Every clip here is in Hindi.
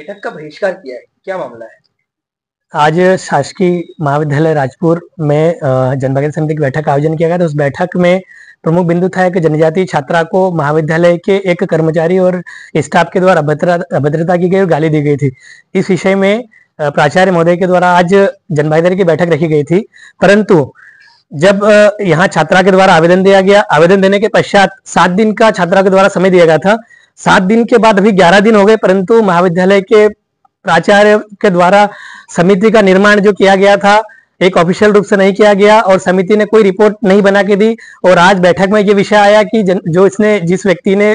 बैठक का बहिष्कार किया है, क्या मामला है? आज शासकीय महाविद्यालय राजपुर में जनभागीदारी समिति की बैठक का आयोजन किया गया था। उस बैठक में प्रमुख बिंदु था कि जनजातीय छात्रा को महाविद्यालय के एक कर्मचारी और स्टाफ के द्वारा अभद्रता की गई और गाली दी गई थी। इस विषय में प्राचार्य महोदय के द्वारा आज जनभागीदारी की बैठक रखी गई थी। परंतु जब यहाँ छात्रा के द्वारा आवेदन दिया गया, आवेदन देने के पश्चात 7 दिन का छात्रा के द्वारा समय दिया गया था। 7 दिन के बाद अभी 11 दिन हो गए, परंतु महाविद्यालय के प्राचार्य के द्वारा समिति का निर्माण जो किया गया था एक ऑफिशियल रूप से नहीं किया गया और समिति ने कोई रिपोर्ट नहीं बना के दी। और आज बैठक में ये विषय आया कि जो जिस व्यक्ति ने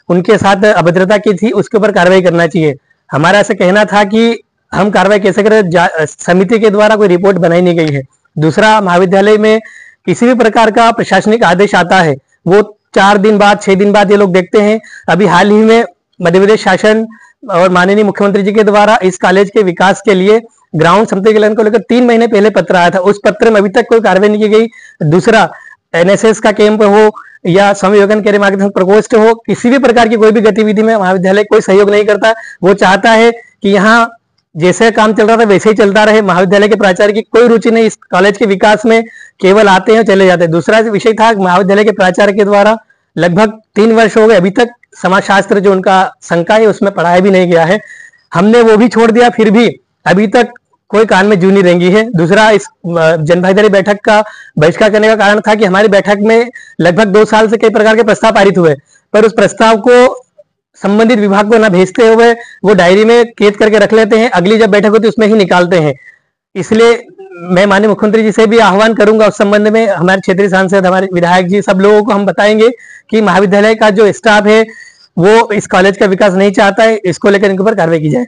उनके साथ अभद्रता की थी उसके ऊपर कार्रवाई करना चाहिए। हमारा ऐसा कहना था कि हम कार्रवाई कैसे करें, समिति के द्वारा कोई रिपोर्ट बनाई नहीं गई है। दूसरा, महाविद्यालय में किसी भी प्रकार का प्रशासनिक आदेश आता है वो 4 दिन बाद 6 दिन बाद ये लोग देखते हैं। अभी हाल ही में मध्य प्रदेश शासन और माननीय मुख्यमंत्री जी के द्वारा इस कॉलेज के विकास के लिए ग्राउंड समतलीकरण को लेकर 3 महीने पहले पत्र आया था। उस पत्र में अभी तक कोई कार्रवाई नहीं की गई। दूसरा, एनएसएस का कैंप हो या स्वामी विवेकानंद के मार्गदर्शन प्रकोष्ठ हो, किसी भी प्रकार की कोई भी गतिविधि में महाविद्यालय कोई सहयोग नहीं करता। वो चाहता है कि यहाँ जैसे काम चल रहा था वैसे ही चलता रहे। महाविद्यालय के प्राचार्य की कोई रुचि नहीं इस कॉलेज के विकास में, केवल आते हैं चले जाते हैं। दूसरा विषय था महाविद्यालय के प्राचार्य के द्वारा लगभग 3 वर्ष हो गए, अभी तक समाजशास्त्र जो उनका शंका है उसमें पढ़ाया भी नहीं गया है। हमने वो भी छोड़ दिया, फिर भी अभी तक कोई कान में जू नहीं रेंगी है। दूसरा, इस जनभागीदारी बैठक का बहिष्कार करने का कारण था कि हमारी बैठक में लगभग 2 साल से कई प्रकार के प्रस्ताव पारित हुए, पर उस प्रस्ताव को संबंधित विभाग को न भेजते हुए वो डायरी में कैद करके रख लेते हैं, अगली जब बैठक होती है उसमें ही निकालते हैं। इसलिए मैं माननीय मुख्यमंत्री जी से भी आह्वान करूंगा उस संबंध में। हमारे क्षेत्रीय सांसद, हमारे विधायक जी, सब लोगों को हम बताएंगे कि महाविद्यालय का जो स्टाफ है वो इस कॉलेज का विकास नहीं चाहता है, इसको लेकर इनके ऊपर कार्रवाई की जाए।